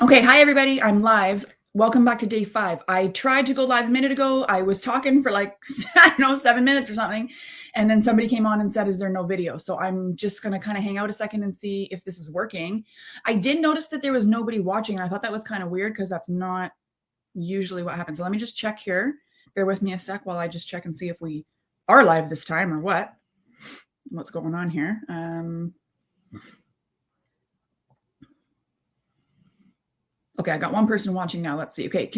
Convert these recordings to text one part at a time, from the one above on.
Okay, hi everybody. I'm live. Welcome back to day 5. I tried to go live a minute ago. I was talking for like, I don't know, 7 minutes or something. And then somebody came on and said, is there no video? So I'm just going to kind of hang out a second and see if this is working. I did notice that there was nobody watching. And I thought that was kind of weird because that's not usually what happens. So let me just check here. Bear with me a sec while I just check and see if we are live this time or what's going on here. Okay, I got one person watching now. Let's see. Okay,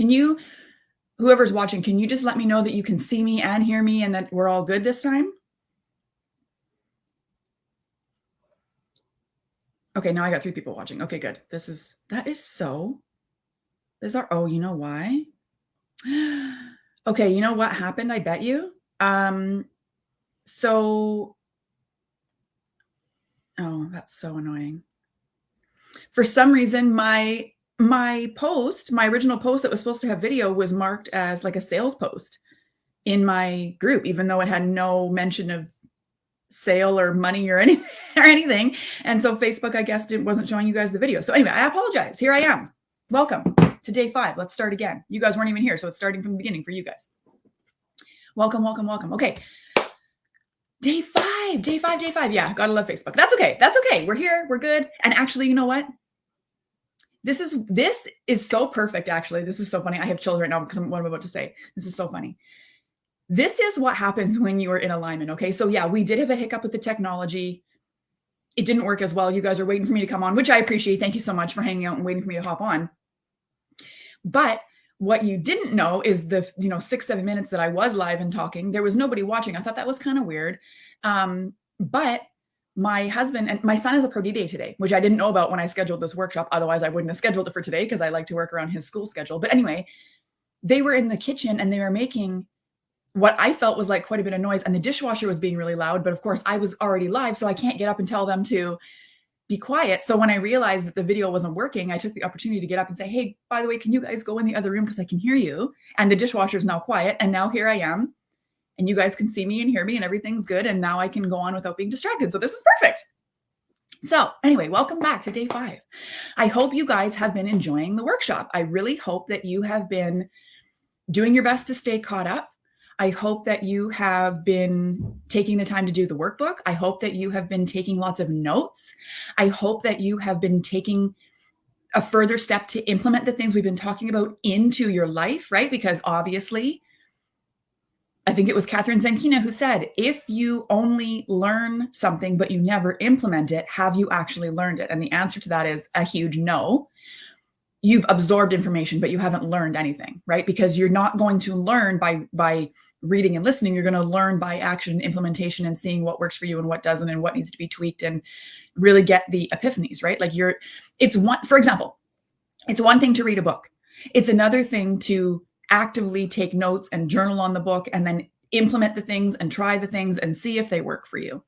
whoever's watching, can you just let me know that you can see me and hear me and that we're all good this time? Okay, now I got 3 people watching. Okay, good. That is so bizarre. Oh, you know why? Okay, you know what happened? I bet you. So, oh, that's so annoying. For some reason, my post, my original post that was supposed to have video was marked as like a sales post in my group, even though it had no mention of sale or money or anything or anything. And so Facebook, I guess, wasn't showing you guys the video. So anyway, I apologize. Here I am. Welcome to day 5. Let's start again. You guys weren't even here, so it's starting from the beginning for you guys. Welcome, welcome, welcome. Okay. Day 5, day 5, day 5. Yeah, gotta love Facebook. That's okay. That's okay. We're here. We're good. And actually, you know what? This is so perfect, actually. This is so funny. I have chills right now because what I'm about to say. This is so funny. This is what happens when you are in alignment. Okay. So yeah, we did have a hiccup with the technology. It didn't work as well. You guys are waiting for me to come on, which I appreciate. Thank you so much for hanging out and waiting for me to hop on. But what you didn't know is the 6-7 minutes that I was live and talking, there was nobody watching. I thought that was kind of weird. But my husband and my son has a pro D day today, which I didn't know about when I scheduled this workshop. Otherwise, I wouldn't have scheduled it for today because I like to work around his school schedule. But anyway, they were in the kitchen and they were making what I felt was like quite a bit of noise, and the dishwasher was being really loud. But of course, I was already live, so I can't get up and tell them to be quiet. So when I realized that the video wasn't working, I took the opportunity to get up and say, hey, by the way, can you guys go in the other room because I can hear you? And the dishwasher is now quiet. And now here I am. And you guys can see me and hear me and everything's good. And now I can go on without being distracted. So this is perfect. So anyway, welcome back to day 5. I hope you guys have been enjoying the workshop. I really hope that you have been doing your best to stay caught up. I hope that you have been taking the time to do the workbook. I hope that you have been taking lots of notes. I hope that you have been taking a further step to implement the things we've been talking about into your life, right? Because obviously, I think it was Catherine Zankina who said, if you only learn something but you never implement it, have you actually learned it? And the answer to that is a huge no. You've absorbed information, but you haven't learned anything, right? Because you're not going to learn by reading and listening. You're going to learn by action, implementation, and seeing what works for you and what doesn't, and what needs to be tweaked, and really get the epiphanies, right? Like for example, it's one thing to read a book. It's another thing to actively take notes and journal on the book and then implement the things and try the things and see if they work for you,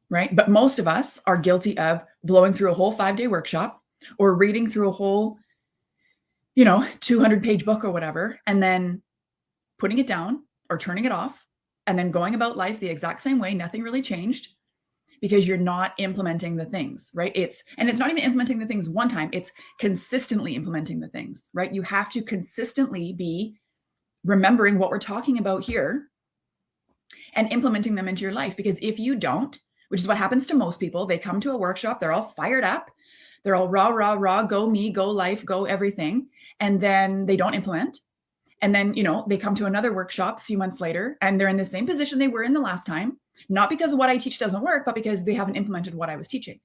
right? But most of us are guilty of blowing through a whole 5-day workshop or reading through a whole 200-page book or whatever, and then putting it down or turning it off and then going about life the exact same way. Nothing really changed because you're not implementing the things, right? It's not even implementing the things one time. It's consistently implementing the things, right? You have to consistently be remembering what we're talking about here and implementing them into your life. Because if you don't, which is what happens to most people, they come to a workshop, they're all fired up, they're all rah, rah, rah, go me, go life, go everything. And then they don't implement. And then, they come to another workshop a few months later and they're in the same position they were in the last time, not because what I teach doesn't work, but because they haven't implemented what I was teaching.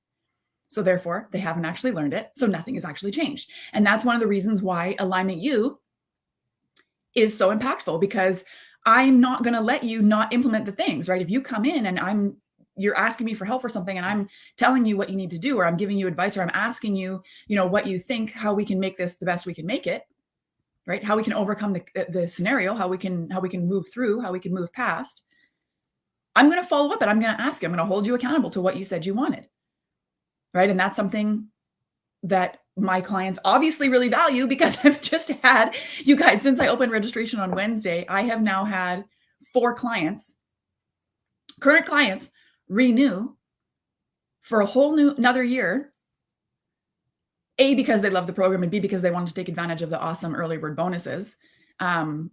So therefore, they haven't actually learned it. So nothing has actually changed. And that's one of the reasons why Alignment U is so impactful, because I'm not going to let you not implement the things, right? If you come in and you're asking me for help or something and I'm telling you what you need to do, or I'm giving you advice, or I'm asking you, what you think, how we can make this the best we can make it, right? How we can overcome the scenario, how we can move through, how we can move past. I'm going to follow up and I'm going to ask you, I'm going to hold you accountable to what you said you wanted, right? And that's something that my clients obviously really value, because I've just had, you guys, since I opened registration on Wednesday, I have now had 4 current clients, renew for a whole another year. A, because they love the program, and B, because they wanted to take advantage of the awesome early bird bonuses. But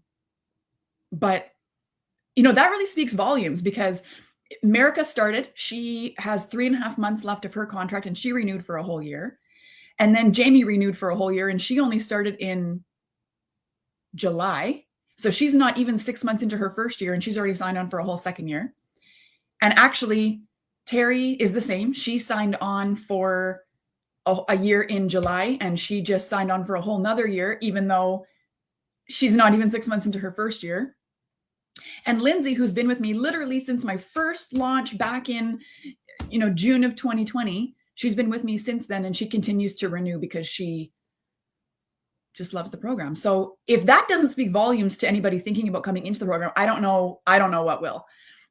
that really speaks volumes, because Merica started, she has 3.5 months left of her contract, and she renewed for a whole year. And then Jamie renewed for a whole year, and she only started in July. So she's not even 6 months into her first year, and she's already signed on for a whole second year. And actually, Terry is the same. She signed on for a year in July, and she just signed on for a whole nother year, even though she's not even 6 months into her first year. And Lindsay, who's been with me literally since my first launch back in, June of 2020, she's been with me since then, and she continues to renew because she just loves the program. So if that doesn't speak volumes to anybody thinking about coming into the program, I don't know what will.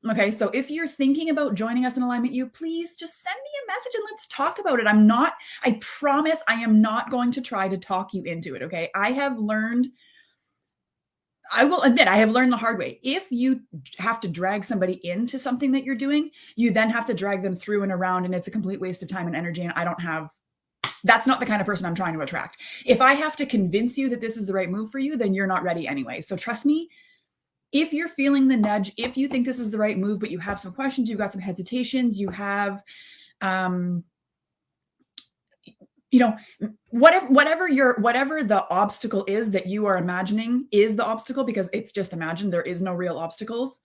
Okay, so if you're thinking about joining us in Alignment U, please just send me a message and let's talk about it. I promise I am not going to try to talk you into it, okay? I will admit, I have learned the hard way. If you have to drag somebody into something that you're doing, you then have to drag them through and around, and it's a complete waste of time and energy, and that's not the kind of person I'm trying to attract. If I have to convince you that this is the right move for you, then you're not ready anyway. So trust me, if you're feeling the nudge, if you think this is the right move, but you have some questions, you've got some hesitations, you have, whatever the obstacle is that you are imagining is the obstacle, because it's just imagined. There is no real obstacles.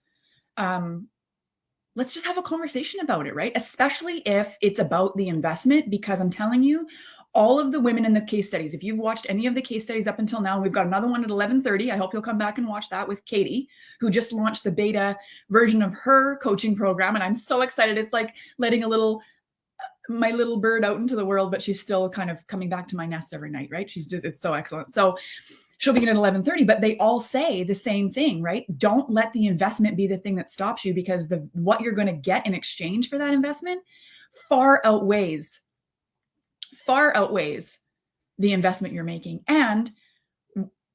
Let's just have a conversation about it, right? Especially if it's about the investment, because I'm telling you, all of the women in the case studies, if you've watched any of the case studies up until now, we've got another one at 11:30. I hope you'll come back and watch that with Katie, who just launched the beta version of her coaching program. And I'm so excited. It's like letting my little bird out into the world, but she's still kind of coming back to my nest every night, right? It's so excellent. So she'll begin at 11:30, but they all say the same thing, right? Don't let the investment be the thing that stops you, because what you're going to get in exchange for that investment far outweighs the investment you're making. And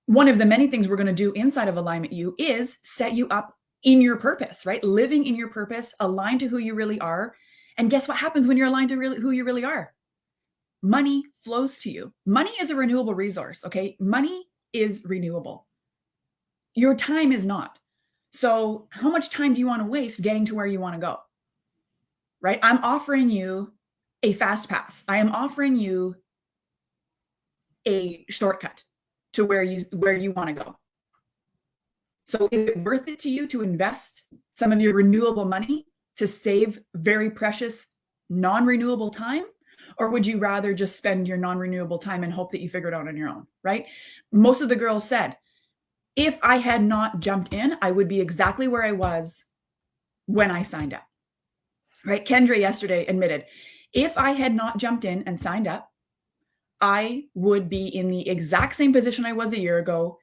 one of the many things we're going to do inside of Alignment U is set you up in your purpose, right? Living in your purpose, aligned to who you really are. And guess what happens when you're aligned to who you really are? Money flows to you. Money is a renewable resource, okay? Money is renewable. Your time is not. So how much time do you want to waste getting to where you want to go? Right? I'm offering you a fast pass. I am offering you a shortcut to where you want to go. So is it worth it to you to invest some of your renewable money to save very precious non-renewable time? Or would you rather just spend your non-renewable time and hope that you figure it out on your own, right? Most of the girls said, if I had not jumped in, I would be exactly where I was when I signed up, right? Kendra yesterday admitted, if I had not jumped in and signed up, I would be in the exact same position I was a year ago,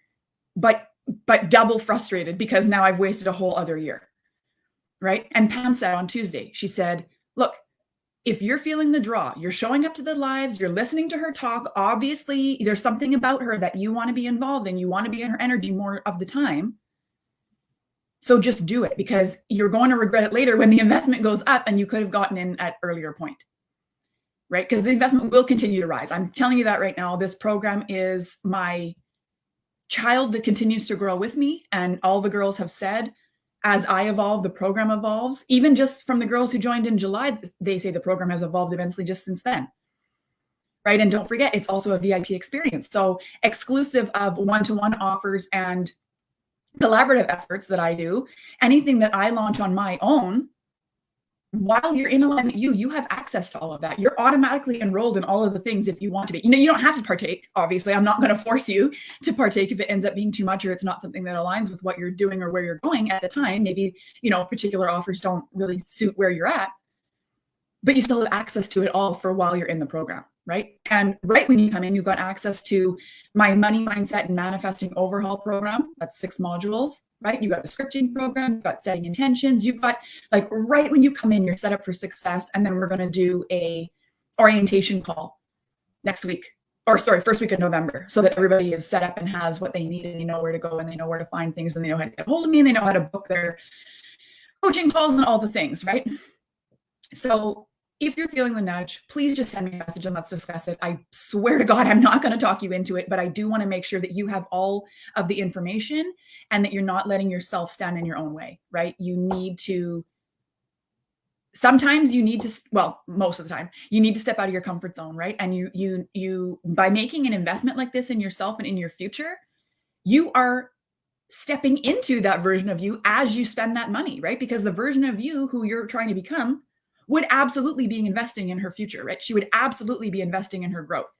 but double frustrated, because now I've wasted a whole other year, right? And Pam said on Tuesday, she said, look, if you're feeling the draw, you're showing up to the lives, you're listening to her talk, obviously there's something about her that you want to be involved in, you want to be in her energy more of the time. So just do it, because you're going to regret it later when the investment goes up and you could have gotten in at earlier point, right? Because the investment will continue to rise. I'm telling you that right now. This program is my child that continues to grow with me. And all the girls have said, as I evolve, the program evolves. Even just from the girls who joined in July, they say the program has evolved immensely just since then, right? And don't forget, it's also a VIP experience. So exclusive of one-to-one offers and collaborative efforts that I do, anything that I launch on my own, while you're in Alignment U, you have access to all of that. You're automatically enrolled in all of the things if you want to be. You don't have to partake, obviously. I'm not going to force you to partake if it ends up being too much or it's not something that aligns with what you're doing or where you're going at the time. Maybe, particular offers don't really suit where you're at, but you still have access to it all for while you're in the program, right? And right when you come in, you've got access to my money mindset and manifesting overhaul program. That's 6 modules. Right? You've got the scripting program, you've got setting intentions, you've got, like, right when you come in, you're set up for success. And then we're going to do a orientation call first week of November, so that everybody is set up and has what they need, and they know where to go, and they know where to find things, and they know how to get hold of me, and they know how to book their coaching calls and all the things, right? So if you're feeling the nudge, please just send me a message and let's discuss it. I swear to God, I'm not going to talk you into it, but I do want to make sure that you have all of the information and that you're not letting yourself stand in your own way, right? You need to, sometimes you need to, well, most of the time, you need to step out of your comfort zone, right? And you, by making an investment like this in yourself and in your future, you are stepping into that version of you as you spend that money, right? Because the version of you who you're trying to become would absolutely be investing in her future, right? She would absolutely be investing in her growth.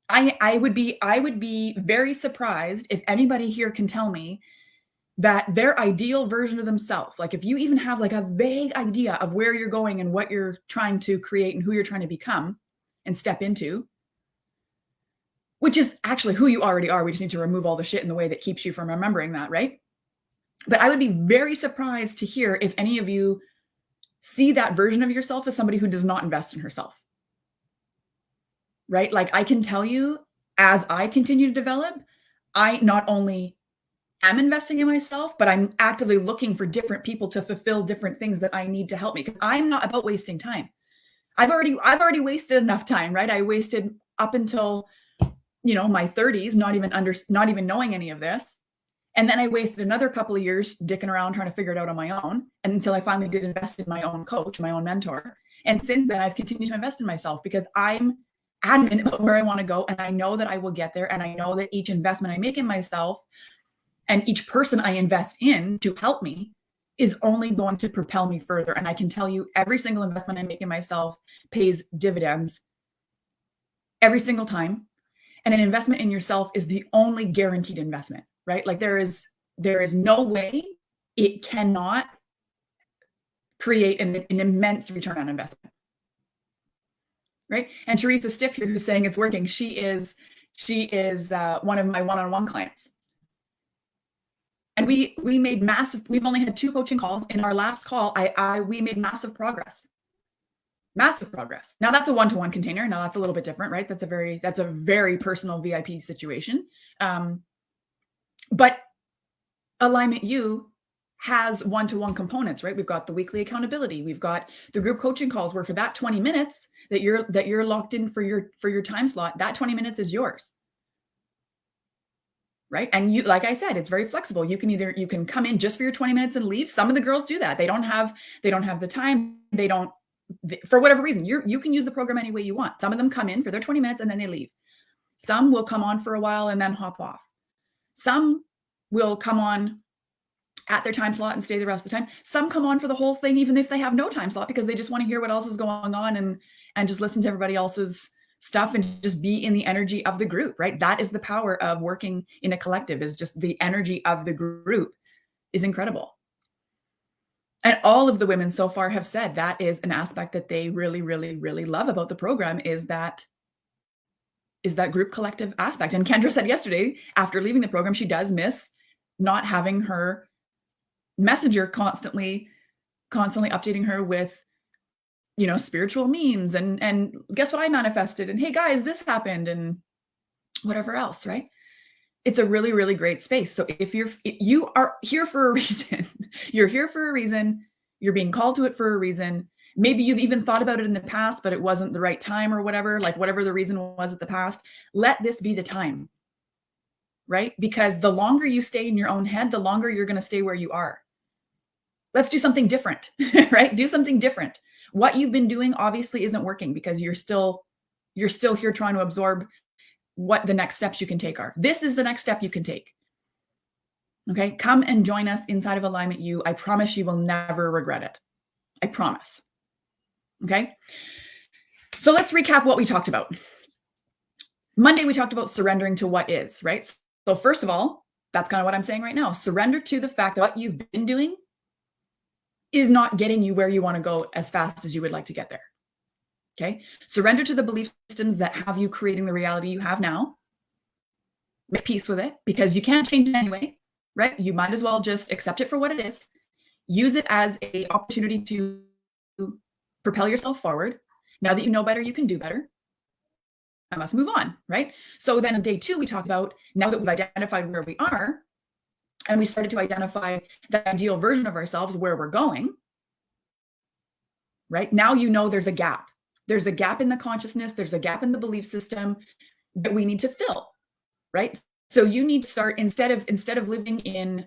I would be very surprised if anybody here can tell me that their ideal version of themselves, like if you even have like a vague idea of where you're going and what you're trying to create and who you're trying to become and step into, which is actually who you already are. We just need to remove all the shit in the way that keeps you from remembering that, right? But I would be very surprised to hear if any of you see that version of yourself as somebody who does not invest in herself, right? Like I can tell you, as I continue to develop, I not only am investing in myself, but I'm actively looking for different people to fulfill different things that I need to help me, because I'm not about wasting time. I've already wasted enough time, right? I wasted up until, my 30s, not even knowing any of this. And then I wasted another couple of years dicking around trying to figure it out on my own, and until I finally did invest in my own coach, my own mentor. And since then, I've continued to invest in myself because I'm adamant about where I want to go. And I know that I will get there. And I know that each investment I make in myself and each person I invest in to help me is only going to propel me further. And I can tell you, every single investment I make in myself pays dividends every single time. And an investment in yourself is the only guaranteed investment, right? Like there is no way it cannot create an immense return on investment, right? And Teresa Stiff here, who's saying it's working, she is one of my one-on-one clients. And we made massive, we've only had 2 coaching calls. In our last call, we made massive progress. Massive progress. Now that's a one-to-one container. Now that's a little bit different, right? That's a very personal VIP situation. But Alignment U has one-to-one components, right? We've got the weekly accountability. We've got the group coaching calls where for that 20 minutes that you're locked in for your time slot, that 20 minutes is yours. Right. And you, like I said, it's very flexible. You can come in just for your 20 minutes and leave. Some of the girls do that. They don't have the time. For whatever reason, you can use the program any way you want. Some of them come in for their 20 minutes and then they leave. Some will come on for a while and then hop off. Some will come on at their time slot and stay the rest of the time. Some come on for the whole thing, even if they have no time slot, because they just want to hear what else is going on and just listen to everybody else's stuff and just be in the energy of the group, right? That is the power of working in a collective, is just the energy of the group is incredible. And all of the women so far have said that is an aspect that they really, really, really love about the program, is that group collective aspect. And Kendra said yesterday, after leaving the program, she does miss not having her messenger constantly updating her with, spiritual memes and guess what I manifested, and hey guys, this happened, and whatever else, right? It's a really, really great space. So if you are here for a reason, you're here for a reason, you're being called to it for a reason. Maybe you've even thought about it in the past, but it wasn't the right time or whatever, like whatever the reason was at the past, let this be the time, right? Because the longer you stay in your own head, the longer you're going to stay where you are. Let's do something different, right? Do something different. What you've been doing obviously isn't working because you're still here trying to absorb what the next steps you can take are. This is the next step you can take. Okay. Come and join us inside of Alignment U. I promise you will never regret it. I promise. Okay. So let's recap what we talked about. Monday, we talked about surrendering to what is, right? So first of all, that's kind of what I'm saying right now. Surrender to the fact that what you've been doing is not getting you where you want to go as fast as you would like to get there. Okay. Surrender to the belief systems that have you creating the reality you have now. Make peace with it, because you can't change it anyway, right? You might as well just accept it for what it is. Use it as an opportunity to propel yourself forward. Now that you know better, you can do better. And let's move on, right? So then on day 2, we talked about, now that we've identified where we are, and we started to identify the ideal version of ourselves, where we're going, right? Now you know there's a gap. There's a gap in the consciousness, there's a gap in the belief system that we need to fill, right? So you need to start, instead of living in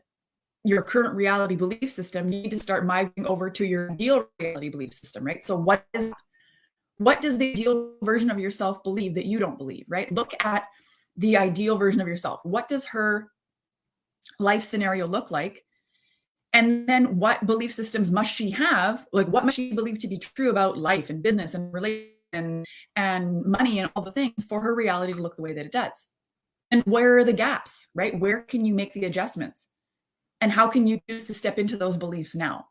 your current reality belief system, you need to start migrating over to your ideal reality belief system, right? So what does the ideal version of yourself believe that you don't believe, right? Look at the ideal version of yourself. What does her life scenario look like? And then what belief systems must she have? Like, what must she believe to be true about life and business and relation and money and all the things for her reality to look the way that it does? And where are the gaps, right? Where can you make the adjustments? And how can you choose to step into those beliefs now?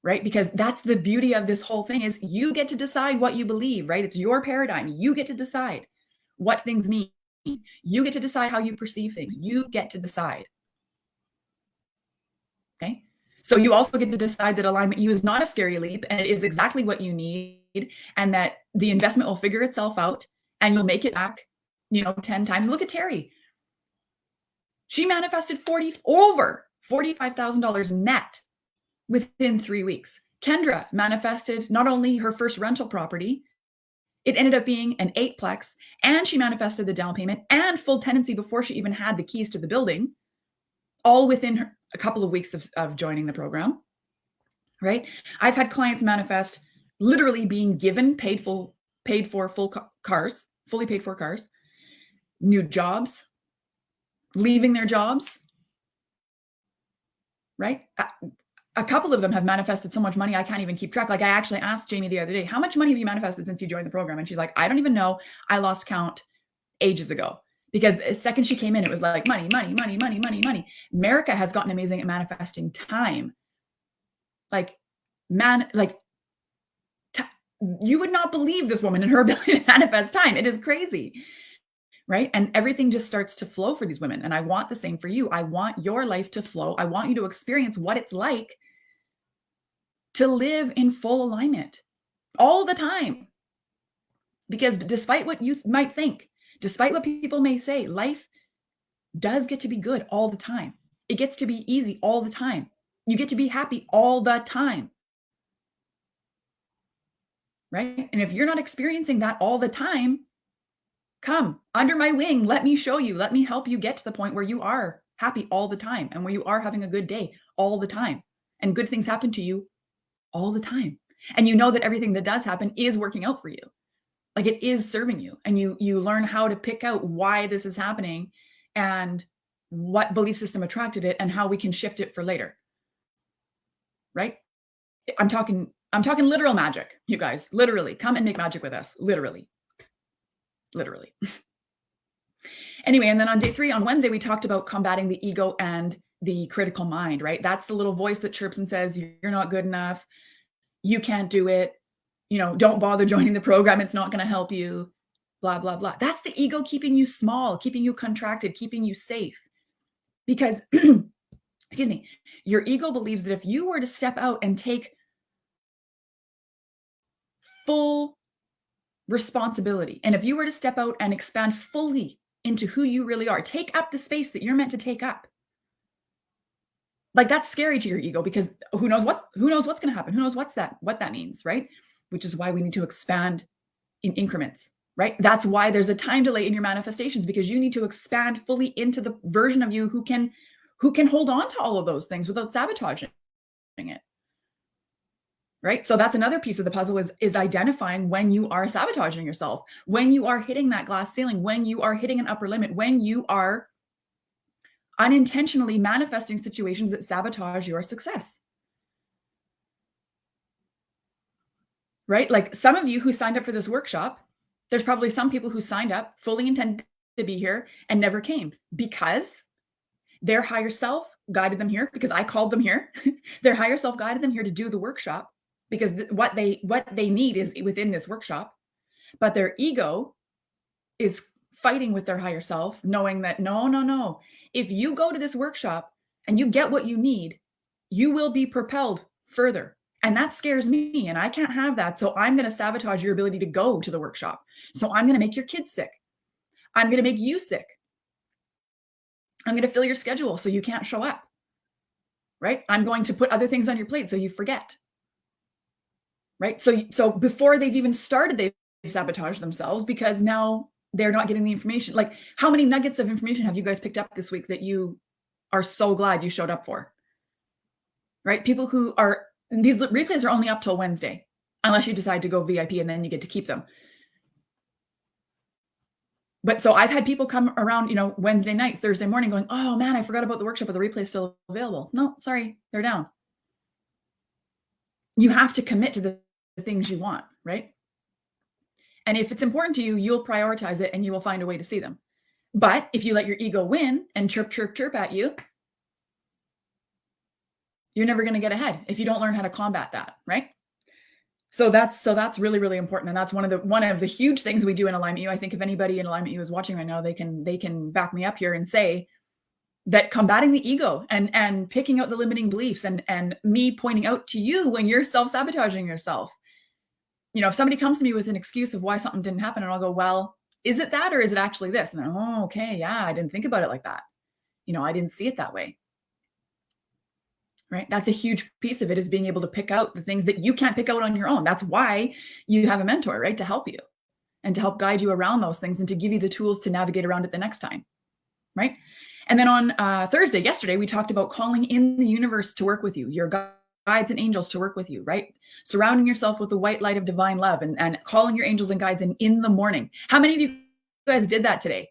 Right? Because that's the beauty of this whole thing, is you get to decide what you believe, right? It's your paradigm. You get to decide what things mean. You get to decide how you perceive things. You get to decide. Okay. So you also get to decide that alignment you is not a scary leap, and it is exactly what you need, and that the investment will figure itself out and you'll make it back, 10 times. Look at Terry. She manifested over $45,000 net within 3 weeks. Kendra manifested not only her first rental property, it ended up being an 8-plex, and she manifested the down payment and full tenancy before she even had the keys to the building, all within a couple of weeks of joining the program, right? I've had clients manifest literally being given fully paid for cars, new jobs, leaving their jobs, right? A couple of them have manifested so much money, I can't even keep track. Like, I actually asked Jamie the other day, how much money have you manifested since you joined the program? And she's like, I don't even know. I lost count ages ago. Because the second she came in, it was like money, money, money, money, money, money. America has gotten amazing at manifesting time. You would not believe this woman and her ability to manifest time. It is crazy, right? And everything just starts to flow for these women. And I want the same for you. I want your life to flow. I want you to experience what it's like to live in full alignment all the time. Because despite what you might think, despite what people may say, life does get to be good all the time. It gets to be easy all the time. You get to be happy all the time. Right? And if you're not experiencing that all the time, come under my wing. Let me show you. Let me help you get to the point where you are happy all the time, and where you are having a good day all the time, and good things happen to you all the time. And you know that everything that does happen is working out for you. Like, it is serving you, and you learn how to pick out why this is happening and what belief system attracted it and how we can shift it for later. Right? I'm talking literal magic, you guys. Literally, come and make magic with us. Literally. Anyway, and then on day 3, on Wednesday, we talked about combating the ego and the critical mind, right? That's the little voice that chirps and says, you're not good enough. You can't do it. Don't bother joining the program. It's not going to help you, blah, blah, blah. That's the ego keeping you small, keeping you contracted, keeping you safe. Because, excuse me, your ego believes that if you were to step out and take full responsibility, and if you were to step out and expand fully into who you really are, take up the space that you're meant to take up, like, that's scary to your ego, because who knows what's going to happen? Who knows what that means, right? Which is why we need to expand in increments, right? That's why there's a time delay in your manifestations, because you need to expand fully into the version of you who can hold on to all of those things without sabotaging it. Right? So that's another piece of the puzzle, is identifying when you are sabotaging yourself, when you are hitting that glass ceiling, when you are hitting an upper limit, when you are unintentionally manifesting situations that sabotage your success. Right? Like, some of you who signed up for this workshop, there's probably some people who signed up fully intended to be here and never came, because their higher self guided them here, because I called them here. Their higher self guided them here to do the workshop, because what they need is within this workshop. But their ego is fighting with their higher self, knowing that no. If you go to this workshop and you get what you need, you will be propelled further. And that scares me, and I can't have that. So I'm going to sabotage your ability to go to the workshop. So I'm going to make your kids sick. I'm going to make you sick. I'm going to fill your schedule so you can't show up. Right? I'm going to put other things on your plate so you forget. right? So before they've even started, they've sabotaged themselves because now they're not getting the information. Like, how many nuggets of information have you guys picked up this week that you are so glad you showed up for? Right? People who are, these replays are only up till Wednesday, unless you decide to go VIP and then you get to keep them. But so I've had people come around, Wednesday night, Thursday morning going, oh man, I forgot about the workshop, but the replay is still available. No, sorry, they're down. You have to commit to the things you want, right? And if it's important to you, you'll prioritize it and you will find a way to see them. But if you let your ego win and chirp, chirp, chirp at you, you're never going to get ahead if you don't learn how to combat that, right? So that's really, really important. And that's one of the huge things we do in Alignment U. I think if anybody in Alignment U is watching right now, they can back me up here and say that combating the ego and picking out the limiting beliefs and me pointing out to you when you're self-sabotaging yourself. If somebody comes to me with an excuse of why something didn't happen, and I'll go, well, is it that or is it actually this? And they're, oh, okay, yeah, I didn't think about it like that. I didn't see it that way. Right? That's a huge piece of it, is being able to pick out the things that you can't pick out on your own. That's why you have a mentor, right? To help you and to help guide you around those things and to give you the tools to navigate around it the next time. Right? And then on yesterday, we talked about calling in the universe to work with you, your guides and angels to work with you, right? Surrounding yourself with the white light of divine love and calling your angels and guides in the morning. How many of you guys did that today?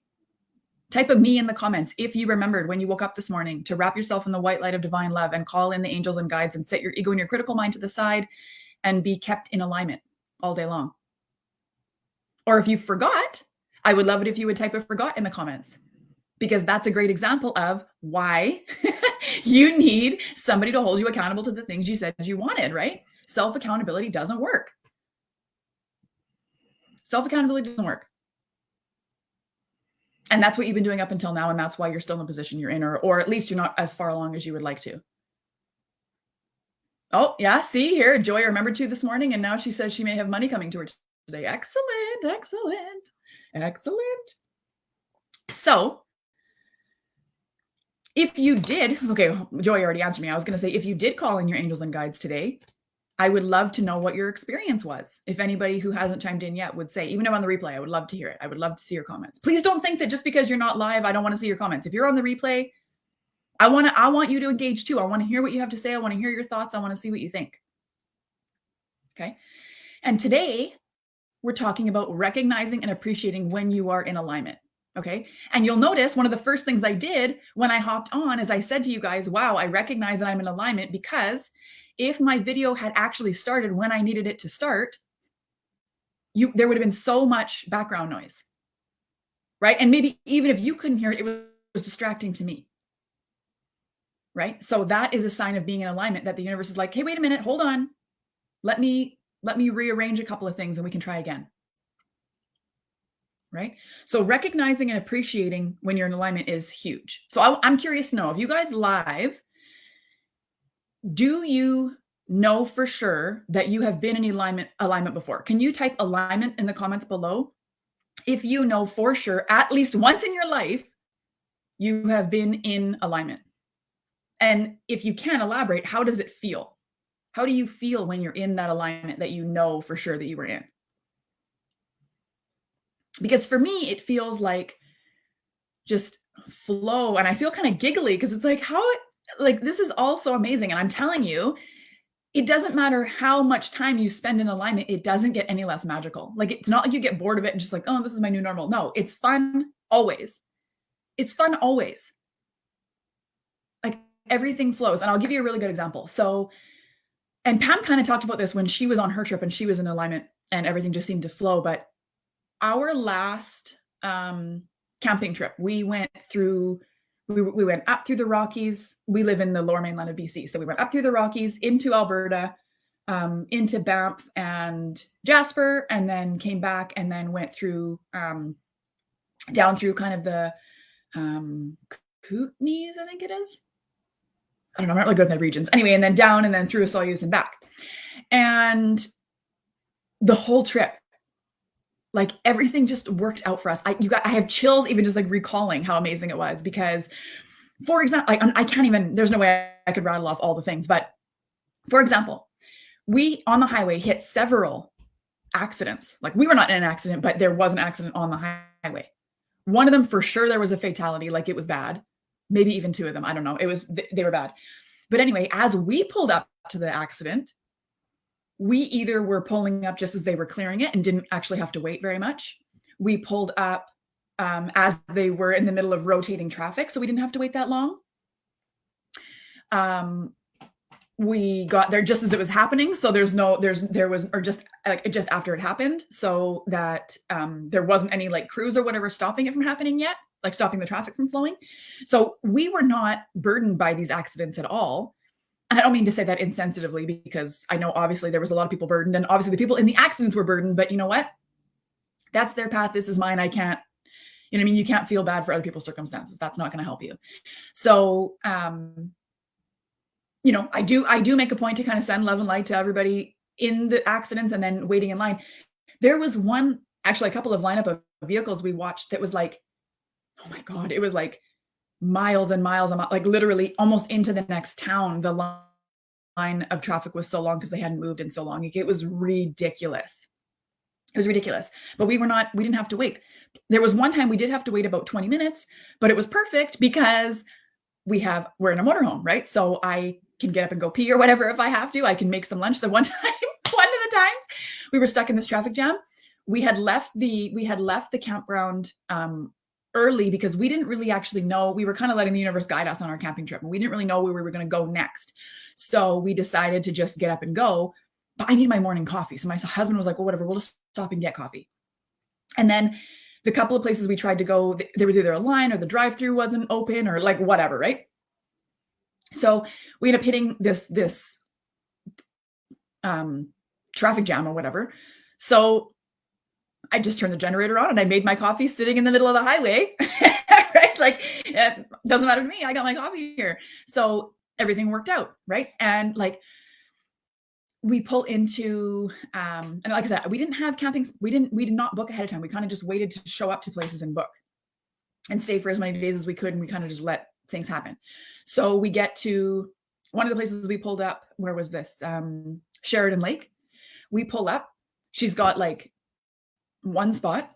Type a me in the comments if you remembered when you woke up this morning to wrap yourself in the white light of divine love and call in the angels and guides and set your ego and your critical mind to the side and be kept in alignment all day long. Or if you forgot, I would love it if you would type a forgot in the comments, because that's a great example of why you need somebody to hold you accountable to the things you said you wanted, right? Self-accountability doesn't work. Self-accountability doesn't work. And that's what you've been doing up until now. And that's why you're still in the position you're in, or at least you're not as far along as you would like to. Oh, yeah. See here, Joy remembered to this morning. And now she says she may have money coming to her today. Excellent, excellent, excellent. So if you did, okay, Joy already answered me. I was going to say, if you did call in your angels and guides today, I would love to know what your experience was. If anybody who hasn't chimed in yet would say, even though on the replay, I would love to hear it. I would love to see your comments. Please don't think that just because you're not live, I don't want to see your comments. If you're on the replay, I want you to engage too. I want to hear what you have to say. I want to hear your thoughts. I want to see what you think. Okay. And today we're talking about recognizing and appreciating when you are in alignment. Okay. And you'll notice one of the first things I did when I hopped on is I said to you guys, wow, I recognize that I'm in alignment, because if my video had actually started when I needed it to start, there would have been so much background noise, right? And maybe even if you couldn't hear it, it was distracting to me, right? So that is a sign of being in alignment, that the universe is like, hey, wait a minute, hold on. Let me rearrange a couple of things and we can try again, right? So recognizing and appreciating when you're in alignment is huge. So I'm curious to know, if you guys live, do you know for sure that you have been in alignment before? Can you type alignment in the comments below if you know for sure, at least once in your life, you have been in alignment? And if you can elaborate, how does it feel? How do you feel when you're in that alignment that you know for sure that you were in? Because for me, it feels like just flow, and I feel kind of giggly because it's like, this is all so amazing. And I'm telling you, it doesn't matter how much time you spend in alignment, it doesn't get any less magical. Like, it's not like you get bored of it and just like, oh, this is my new normal. No, it's fun always. It's fun always. Like, everything flows. And I'll give you a really good example. So, and Pam kind of talked about this when she was on her trip and she was in alignment and everything just seemed to flow. But our last camping trip, we went up through the Rockies. We live in the lower mainland of BC. So we went up through the Rockies into Alberta, into Banff and Jasper, and then came back and then went through, down through kind of the Kootenays, I think it is. I don't know, I'm not really good with the regions. Anyway, and then down and then through Soyuz and back. And the whole trip, like, everything just worked out for us. I have chills even just like recalling how amazing it was, because, for example, I can't even, there's no way I could rattle off all the things, but for example, we on the highway hit several accidents. Like we were not in an accident, but there was an accident on the highway. One of them for sure there was a fatality, like it was bad. Maybe even two of them. I don't know. They were bad. But anyway, as we pulled up to the accident, we either were pulling up just as they were clearing it and didn't actually have to wait very much. We pulled up as they were in the middle of rotating traffic, so we didn't have to wait that long. We got there just as it was happening, so just after it happened, so that there wasn't any like crews or whatever stopping it from happening yet, like stopping the traffic from flowing. So we were not burdened by these accidents at all. And I don't mean to say that insensitively, because I know obviously there was a lot of people burdened, and obviously the people in the accidents were burdened, but you know what? That's their path. This is mine. I can't, you know what I mean? You can't feel bad for other people's circumstances. That's not going to help you. So, you know, I do make a point to kind of send love and light to everybody in the accidents and then waiting in line. There was actually a couple of lineup of vehicles we watched that was like, oh my God, it was like miles and miles, like literally almost into the next town. The line of traffic was so long because they hadn't moved in so long. It was ridiculous. It was ridiculous, but we didn't have to wait. There was one time we did have to wait about 20 minutes, but it was perfect because we're in a motorhome, right? So I can get up and go pee or whatever if I have to. I can make some lunch. The one of the times we were stuck in this traffic jam, we had left the campground early because we didn't really actually know. We were kind of letting the universe guide us on our camping trip, and we didn't really know where we were going to go next. So we decided to just get up and go. But I need my morning coffee. So my husband was like, well, whatever, we'll just stop and get coffee. And then the couple of places we tried to go, there was either a line or the drive-through wasn't open or like whatever, right? So we ended up hitting this traffic jam or whatever. So I just turned the generator on and I made my coffee sitting in the middle of the highway, right? Like, it doesn't matter to me. I got my coffee here. So everything worked out, right? And like, we pull into, and like I said, we didn't have camping. We did not book ahead of time. We kind of just waited to show up to places and book and stay for as many days as we could. And we kind of just let things happen. So we get to one of the places we pulled up. Where was this? Sheridan Lake. We pull up. She's got like one spot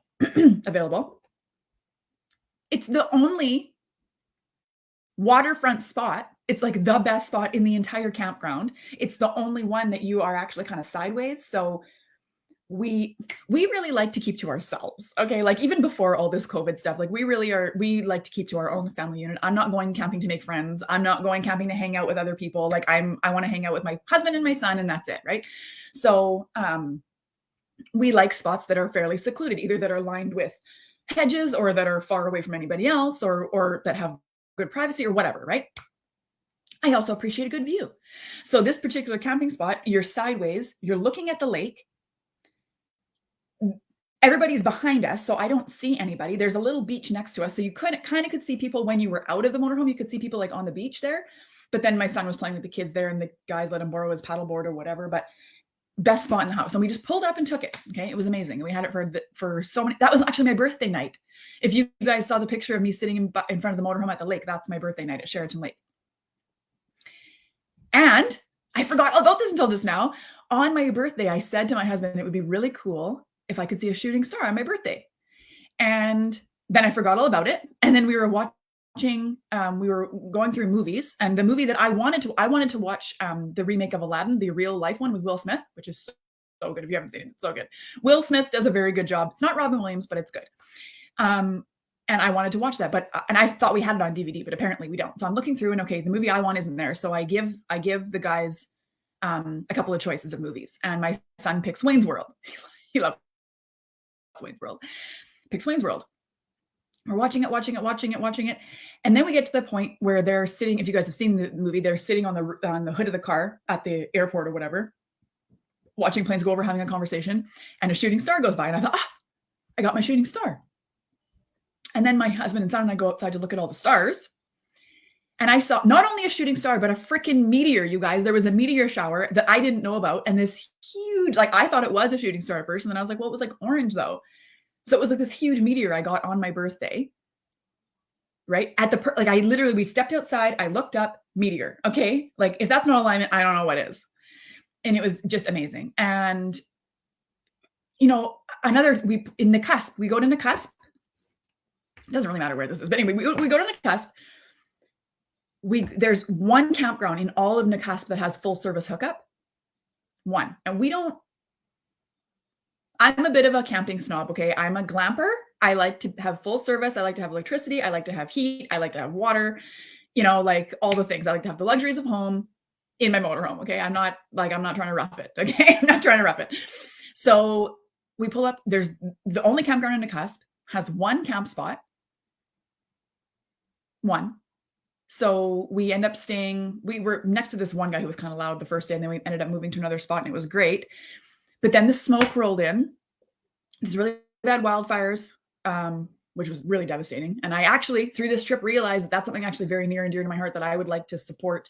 available. It's the only waterfront spot. It's like the best spot in the entire campground. It's the only one that you are actually kind of sideways. So we really like to keep to ourselves. Okay. Like even before all this COVID stuff, like we like to keep to our own family unit. I'm not going camping to make friends. I'm not going camping to hang out with other people. Like I want to hang out with my husband and my son, and that's it. Right. So, we like spots that are fairly secluded, either that are lined with hedges or that are far away from anybody else, or that have good privacy or whatever. Right. I also appreciate a good view. So this particular camping spot, you're sideways, you're looking at the lake. Everybody's behind us, so I don't see anybody. There's a little beach next to us. So you could see people when you were out of the motorhome. You could see people like on the beach there. But then my son was playing with the kids there and the guys let him borrow his paddleboard or whatever. But best spot in the house. And we just pulled up and took it. Okay. It was amazing. And we had it for so many. That was actually my birthday night. If you guys saw the picture of me sitting in front of the motorhome at the lake, that's my birthday night at Sheraton Lake. And I forgot about this until just now. On my birthday, I said to my husband, it would be really cool if I could see a shooting star on my birthday. And then I forgot all about it. And then we were watching, we were going through movies, and the movie that I wanted to watch the remake of Aladdin, the real life one with Will Smith, which is so good. If you haven't seen it, it's so good. Will Smith does a very good job. It's not Robin Williams, but it's good. And I wanted to watch that, and I thought we had it on DVD, but apparently we don't. So I'm looking through, and okay, the movie I want isn't there. So I give the guys a couple of choices of movies, and my son picks Wayne's World. He loves Wayne's World. Picks Wayne's World. We're watching it, and then we get to the point where they're sitting. If you guys have seen the movie, they're sitting on the hood of the car at the airport or whatever, watching planes go over, having a conversation, and a shooting star goes by, and I thought, I got my shooting star. And then my husband and son and I go outside to look at all the stars. And I saw not only a shooting star, but a freaking meteor, you guys. There was a meteor shower that I didn't know about. And this huge, like I thought it was a shooting star at first. And then I was like, well, it was like orange though. So it was like this huge meteor I got on my birthday. Right? We stepped outside. I looked up, meteor. Okay. Like if that's not alignment, I don't know what is. and it was just amazing. And, you know, another, we in the cusp, we go to the cusp. It doesn't really matter where this is, but anyway, we go to the cusp. There's one campground in all of Nacasp that has full service hookup. One. And I'm a bit of a camping snob, okay? I'm a glamper. I like to have full service. I like to have electricity. I like to have heat. I like to have water, you know, like all the things. I like to have the luxuries of home in my motorhome, okay? I'm not trying to rough it, okay? I'm not trying to rough it. So we pull up. There's the only campground in Nacasp has one camp spot. One. So we end up staying, we were next to this one guy who was kind of loud the first day, and then we ended up moving to another spot and it was great. But then the smoke rolled in. There's really bad wildfires, which was really devastating. And I actually, through this trip, realized that that's something actually very near and dear to my heart that I would like to support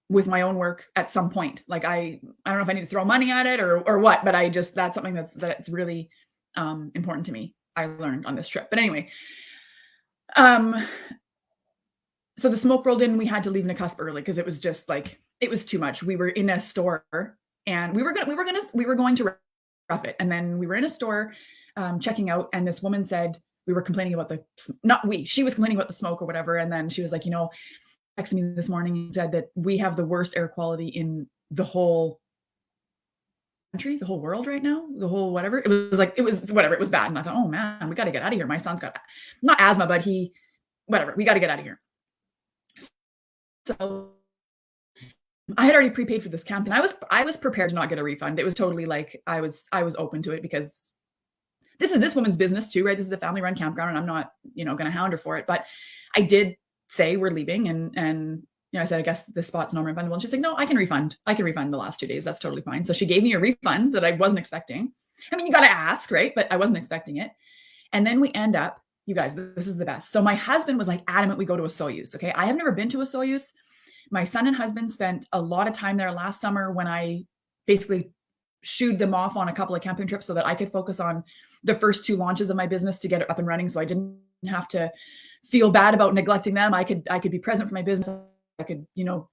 with my own work at some point. Like I don't know if I need to throw money at it or what, but that's something that's really important to me. I learned on this trip. But anyway, so the smoke rolled in. We had to leave Nacasp early because it was just like, it was too much. We were in a store and we were going to rough it. And then we were in a store checking out, and this woman said, we were complaining about she was complaining about the smoke or whatever. And then she was like, you know, texted me this morning and said that we have the worst air quality in the whole country, the whole world right now, the whole whatever. It was whatever. It was bad. And I thought, oh man, we got to get out of here. My son's got not asthma, but we got to get out of here. So I had already prepaid for this camp, and I was prepared to not get a refund. It was totally like I was open to it because this is this woman's business too, right? This is a family run campground, and I'm not, you know, going to hound her for it. But I did say we're leaving, and you know, I said, I guess this spot's non-refundable, and she's like, no, I can refund the last 2 days. That's totally fine. So she gave me a refund that I wasn't expecting. I mean, you got to ask, right? But I wasn't expecting it. And then we end up, you guys, this is the best. So my husband was like adamant we go to a Soyuz. Okay. I have never been to a Soyuz. My son and husband spent a lot of time there last summer when I basically shooed them off on a couple of camping trips so that I could focus on the first 2 launches of my business to get it up and running. So I didn't have to feel bad about neglecting them. I could be present for my business. I could, you know,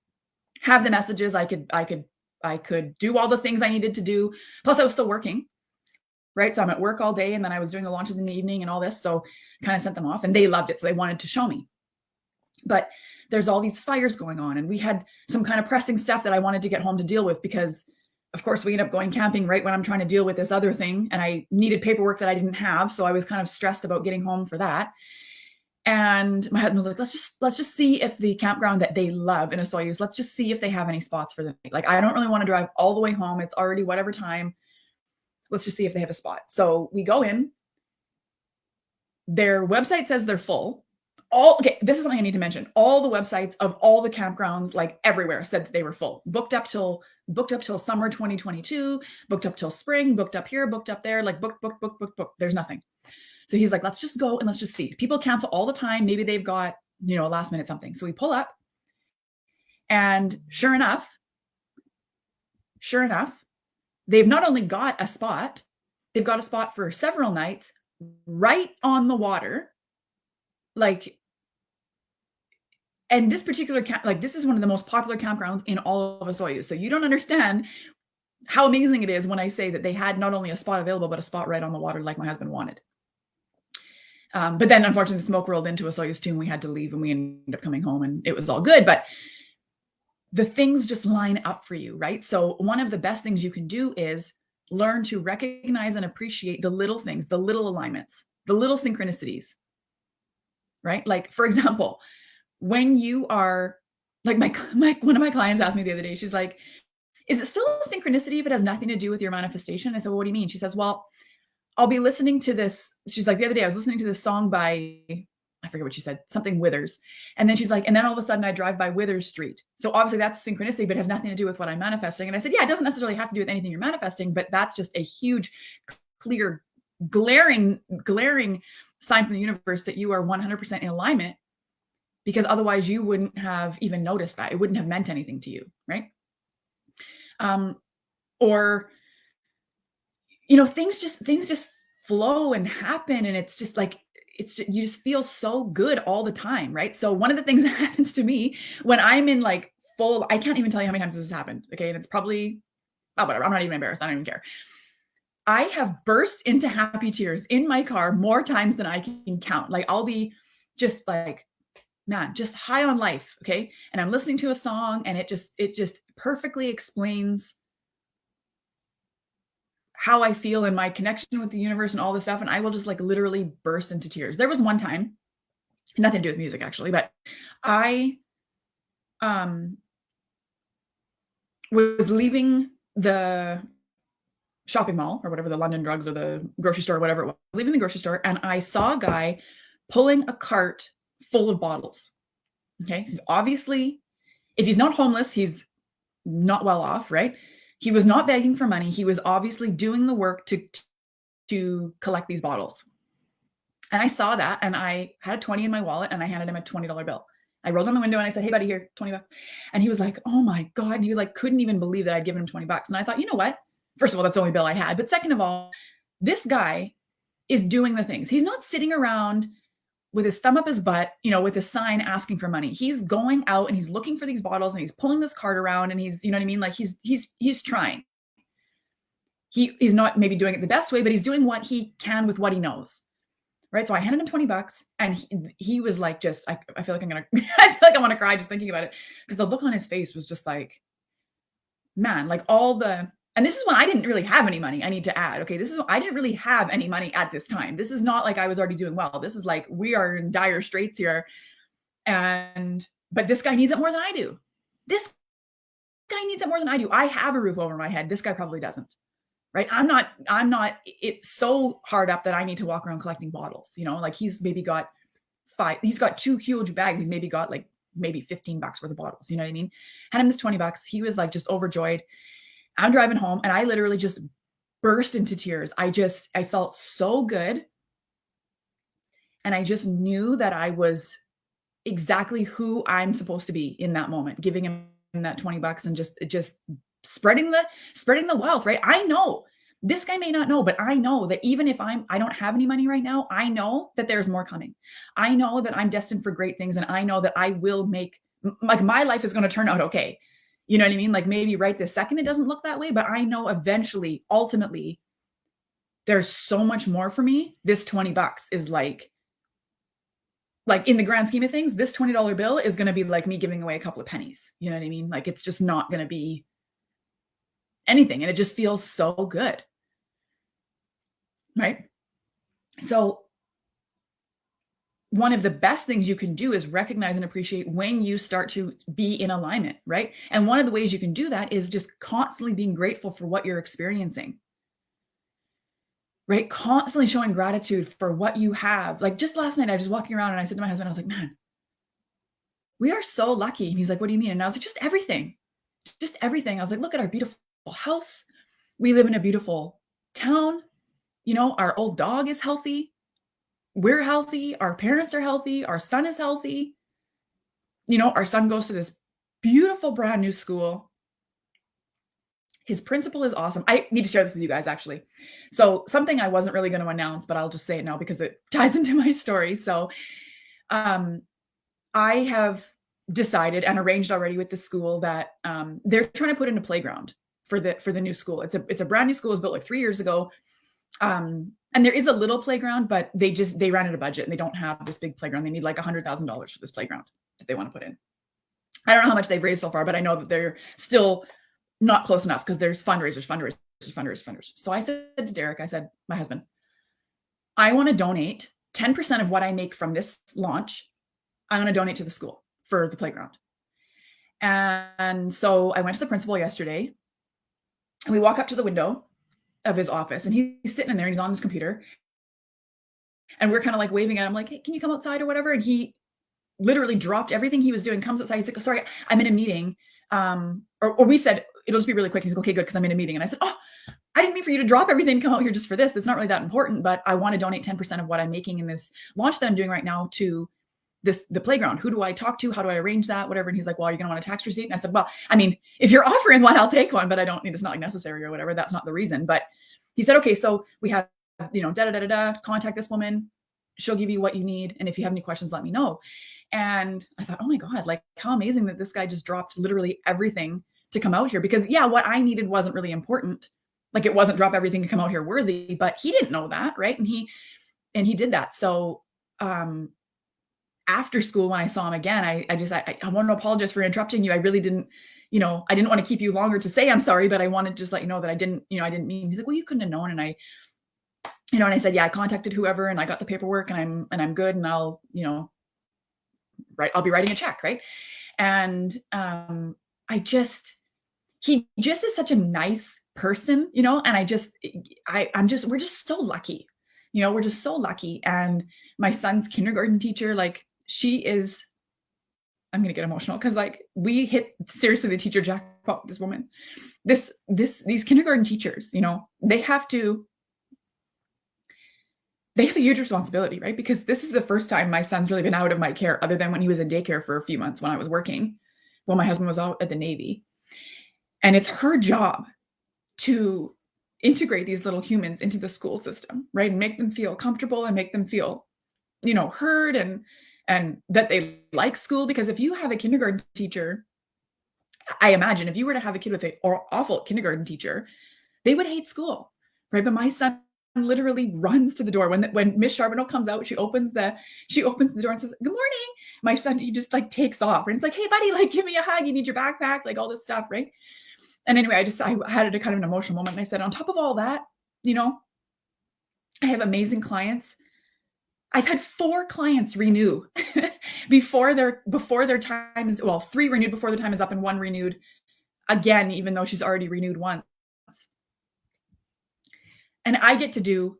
have the messages. I could do all the things I needed to do. Plus I was still working. Right. So I'm at work all day, and then I was doing the launches in the evening and all this. So kind of sent them off, and they loved it. So they wanted to show me. But there's all these fires going on, and we had some kind of pressing stuff that I wanted to get home to deal with because, of course, we end up going camping right when I'm trying to deal with this other thing, and I needed paperwork that I didn't have. So I was kind of stressed about getting home for that. And my husband was like, let's just see if the campground that they love in a Soyuz, let's just see if they have any spots for the night. Like, I don't really want to drive all the way home. It's already whatever time. Let's just see if they have a spot. So we go in. Their website says they're full. Okay, this is something I need to mention. All the websites of all the campgrounds, like everywhere, said that they were full. Booked up till summer 2022, booked up till spring, booked up here, booked up there, like book. There's nothing. So he's like, let's just go and let's just see. People cancel all the time. Maybe they've got, you know, last minute something. So we pull up, and sure enough, they've not only got a spot, they've got a spot for several nights right on the water. Like, and this particular this is one of the most popular campgrounds in all of Soyuz. So you don't understand how amazing it is when I say that they had not only a spot available, but a spot right on the water like my husband wanted. But then unfortunately the smoke rolled into a Soyuz too, and we had to leave, and we ended up coming home, and it was all good. But the things just line up for you, right? So one of the best things you can do is learn to recognize and appreciate the little things, the little alignments, the little synchronicities, right? Like, for example, when you are like one of my clients asked me the other day, she's like, is it still a synchronicity if it has nothing to do with your manifestation? I said, well, what do you mean? She says, well, I'll be listening to this. She's like, the other day I was listening to this song by, I forget what she said, something Withers. And then she's like, and then all of a sudden I drive by Withers Street. So obviously that's synchronicity, but it has nothing to do with what I'm manifesting. And I said, yeah, it doesn't necessarily have to do with anything you're manifesting, but that's just a huge, clear, glaring sign from the universe that you are 100% in alignment, because otherwise you wouldn't have even noticed that. It wouldn't have meant anything to you, right? Or, you know, things just flow and happen, and it's just like, you just feel so good all the time, right? So one of the things that happens to me when I'm in like full, I can't even tell you how many times this has happened. Okay. And it's probably, oh, whatever. I'm not even embarrassed. I don't even care. I have burst into happy tears in my car more times than I can count. Like I'll be just like, man, just high on life. Okay. And I'm listening to a song and it just perfectly explains how I feel and my connection with the universe and all this stuff. And I will just like literally burst into tears. There was one time, nothing to do with music actually, but I was leaving the shopping mall or whatever, the London Drugs or the grocery store, whatever it was, leaving the grocery store. And I saw a guy pulling a cart full of bottles. Okay. He's obviously, if he's not homeless, he's not well off, right? He was not begging for money. He was obviously doing the work to collect these bottles. And I saw that and I had a 20 in my wallet and I handed him a $20 bill. I rolled down the window and I said, "Hey buddy, here, 20 bucks. And he was like, "Oh my God." And he like, couldn't even believe that I'd given him 20 bucks. And I thought, you know what? First of all, that's the only bill I had. But second of all, this guy is doing the things. He's not sitting around with his thumb up his butt, with a sign asking for money. He's going out and he's looking for these bottles and he's pulling this cart around and he's, you know what I mean? Like he's trying. He's not maybe doing it the best way, but he's doing what he can with what he knows. Right. So I handed him 20 bucks and he was like, just, I feel like I feel like I want to cry just thinking about it because the look on his face was just like, man, like and this is when I didn't really have any money. I need to add, okay, I didn't really have any money at this time. This is not like I was already doing well. This is like, we are in dire straits here. But this guy needs it more than I do. This guy needs it more than I do. I have a roof over my head. This guy probably doesn't. Right. I'm not, it's so hard up that I need to walk around collecting bottles, like he's maybe got he's got 2 huge bags. He's maybe got like maybe $15 worth of bottles. You know what I mean? Had him this 20 bucks. He was like just overjoyed. I'm driving home and I literally just burst into tears. I felt so good. And I just knew that I was exactly who I'm supposed to be in that moment, giving him that 20 bucks and just spreading the wealth, right? I know this guy may not know, but I know that even if I don't have any money right now, I know that there's more coming. I know that I'm destined for great things. And I know that I will like my life is going to turn out okay. You know what I mean? Like maybe right this second, it doesn't look that way, but I know eventually, ultimately, there's so much more for me. This 20 bucks is like in the grand scheme of things, this $20 bill is going to be like me giving away a couple of pennies. You know what I mean? Like it's just not going to be anything. And it just feels so good. Right? So one of the best things you can do is recognize and appreciate when you start to be in alignment, right? And one of the ways you can do that is just constantly being grateful for what you're experiencing, right? Constantly showing gratitude for what you have. Like just last night, I was just walking around and I said to my husband, I was like, man, we are so lucky. And he's like, what do you mean? And I was like, just everything. I was like, look at our beautiful house. We live in a beautiful town. Our old dog is healthy. We're healthy. Our parents are healthy. Our son is healthy. Our son goes to this beautiful brand new school. His principal is awesome. I need to share this with you guys, actually. So something I wasn't really going to announce, but I'll just say it now because it ties into my story. So I have decided and arranged already with the school that they're trying to put in a playground for the new school. It's a brand new school. It was built like 3 years ago. And there is a little playground, but they ran out of budget and they don't have this big playground. They need like $100,000 for this playground that they want to put in. I don't know how much they've raised so far, but I know that they're still not close enough because there's fundraisers. So I said to Derek, my husband, I want to donate 10% of what I make from this launch. I'm going to donate to the school for the playground. And so I went to the principal yesterday and we walk up to the window of his office and he's sitting in there and he's on his computer and we're kind of like waving at him like, hey, can you come outside or whatever? And he literally dropped everything he was doing, comes outside. He's like, oh, sorry, I'm in a meeting. Or we said, it'll just be really quick. He's like, okay, good. Cause I'm in a meeting. And I said, oh, I didn't mean for you to drop everything, come out here just for this. It's not really that important, but I want to donate 10% of what I'm making in this launch that I'm doing right now to the playground. Who do I talk to? How do I arrange that? Whatever. And he's like, well, you're going to want a tax receipt. And I said, well, I mean, if you're offering one, I'll take one, but I don't need, it's not necessary or whatever. That's not the reason. But he said, okay, so we have, contact this woman. she'll give you what you need. And if you have any questions, let me know. And I thought, oh my God, like how amazing that this guy just dropped literally everything to come out here. Because yeah, what I needed wasn't really important. Like it wasn't drop everything to come out here worthy, but he didn't know that. Right. And he did that. So, after school, when I saw him again, I want to apologize for interrupting you. I really didn't, I didn't want to keep you longer to say I'm sorry, but I wanted to just let you know that I didn't mean. He's like, well, you couldn't have known. And and I said, yeah, I contacted whoever and I got the paperwork and I'm good. And I'll be writing a check. Right. And, he just is such a nice person, and we're just so lucky, we're just so lucky. And my son's kindergarten teacher, like I'm going to get emotional because like we hit seriously the teacher jackpot with this woman. These kindergarten teachers, they have a huge responsibility, right? Because this is the first time my son's really been out of my care other than when he was in daycare for a few months when I was working, while my husband was out at the Navy. And it's her job to integrate these little humans into the school system, right? And make them feel comfortable and make them feel, heard and that they like school. Because if you have a kindergarten teacher, I imagine if you were to have a kid with an awful kindergarten teacher, they would hate school, right? But my son literally runs to the door when Miss Charbonneau comes out. She opens the door and says, "Good morning." My son, he just like takes off, and it's like, "Hey, buddy, like give me a hug. You need your backpack," like all this stuff, right? And anyway, I had a kind of an emotional moment, and I said, on top of all that, I have amazing clients. I've had 4 clients renew before their time is, 3 renewed before their time is up and 1 renewed again, even though she's already renewed once. And I get to do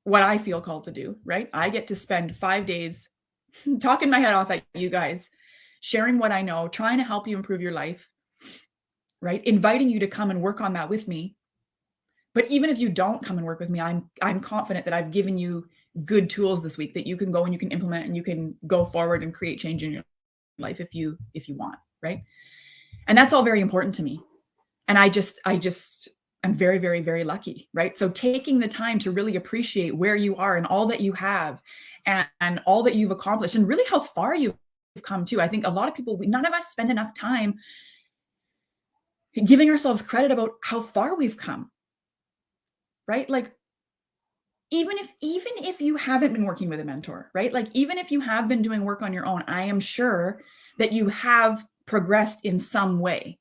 what I feel called to do, right? I get to spend 5 days talking my head off at you guys, sharing what I know, trying to help you improve your life, right? Inviting you to come and work on that with me. But even if you don't come and work with me, I'm confident that I've given you good tools this week that you can go and you can implement and you can go forward and create change in your life if you want, right? And that's all very important to me. And I'm very, very, very lucky, right? So taking the time to really appreciate where you are and all that you have and all that you've accomplished and really how far you've come to. I think a lot of people, none of us spend enough time giving ourselves credit about how far we've come, right? Like, even if you haven't been working with a mentor, right? Like, even if you have been doing work on your own, I am sure that you have progressed in some way,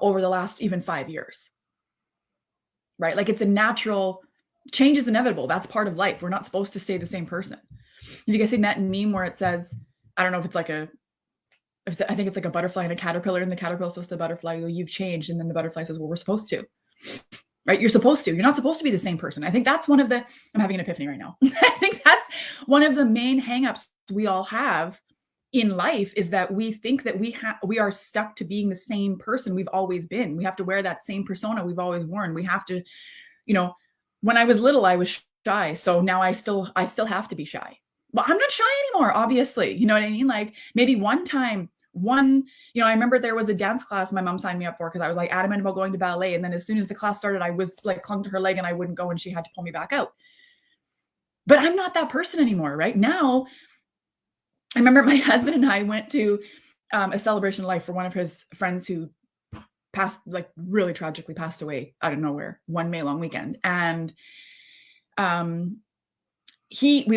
over the last even 5 years, right? Like, it's a natural change is inevitable. That's part of life. We're not supposed to stay the same person. Have you guys seen that meme where it says, I don't know if it's like I think it's like a butterfly and a caterpillar, and the caterpillar says to the butterfly, "Well, you've changed." And then the butterfly says, "Well, we're supposed to." Right? You're supposed to. You're not supposed to be the same person. I think that's I'm having an epiphany right now. I think that's one of the main hangups we all have in life, is that we think that we are stuck to being the same person we've always been. We have to wear that same persona we've always worn. We have to, when I was little, I was shy. So now I still have to be shy. Well, I'm not shy anymore, obviously. You know what I mean? Like, maybe I remember there was a dance class my mom signed me up for because I was like adamant about going to ballet. And then as soon as the class started, I was like clung to her leg and I wouldn't go, and she had to pull me back out. But I'm not that person anymore. Right now, I remember my husband and I went to a celebration of life for one of his friends who really tragically passed away out of nowhere one May long weekend. And we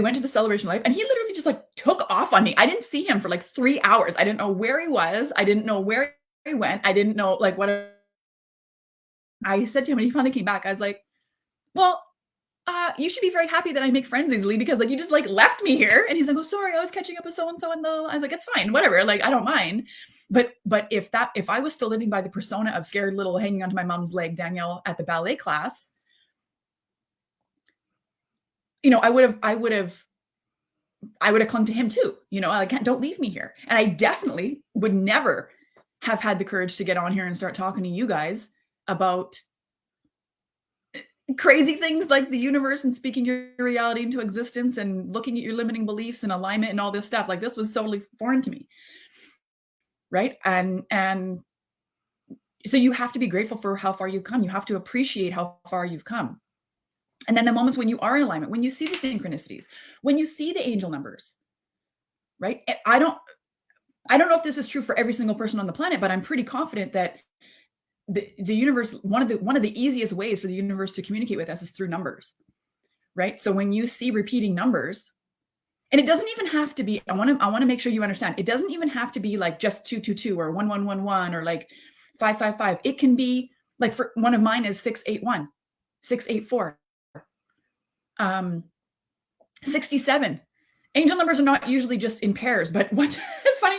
went to the celebration of life, and he literally just like took off on me. I didn't see him for like 3 hours. I didn't know where he was. I didn't know where he went. I didn't know like what I said to him when he finally came back. I was like, "Well, you should be very happy that I make friends easily, because like you just like left me here." And he's like, "Oh, sorry, I was catching up with so-and-so." And I was like, "It's fine, whatever. Like, I don't mind." But if I was still living by the persona of scared little hanging onto my mom's leg Danielle at the ballet class, I would have clung to him too. Like, don't leave me here. And I definitely would never have had the courage to get on here and start talking to you guys about crazy things like the universe and speaking your reality into existence and looking at your limiting beliefs and alignment and all this stuff. Like, this was totally foreign to me. Right. And so you have to be grateful for how far you've come. You have to appreciate how far you've come. And then the moments when you are in alignment, when you see the synchronicities, when you see the angel numbers, right? I don't know if this is true for every single person on the planet, but I'm pretty confident that the universe, one of the easiest ways for the universe to communicate with us is through numbers, right? So when you see repeating numbers, and it doesn't even have to be, I want to make sure you understand, it doesn't even have to be like just 222 or 1111 or like 555. It can be like, for one of mine is 681, 684, 67. Angel numbers are not usually just in pairs, but what's it's funny,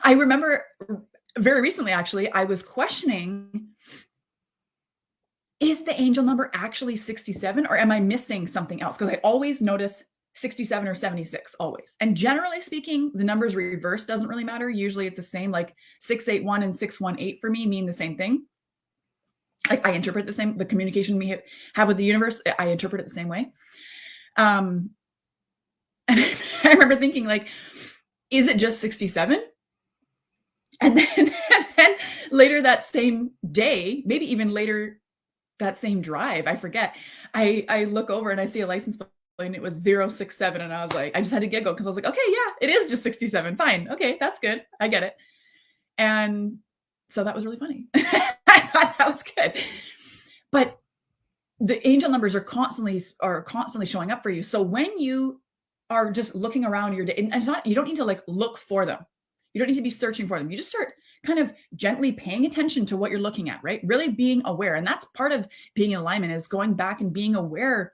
I remember very recently, actually, I was questioning, is the angel number actually 67 or am I missing something else? Because I always notice 67 or 76 always. And generally speaking, the numbers reversed doesn't really matter. Usually it's the same, like 681 and 618 for me mean the same thing. Like I interpret the same, the communication we have with the universe, I interpret it the same way. And I remember thinking, like, is it just 67? And then later that same day, maybe even later that same drive, I forget, I look over and I see a license plate and it was 067. And I was like, I just had to giggle because I was like, okay, yeah, it is just 67. Fine. Okay, that's good. I get it. And so that was really funny. I thought that was good. But the angel numbers are constantly showing up for you. So when you are just looking around your day, and it's not, you don't need to like look for them. You don't need to be searching for them. You just start kind of gently paying attention to what you're looking at, right? Really being aware. And that's part of being in alignment, is going back and being aware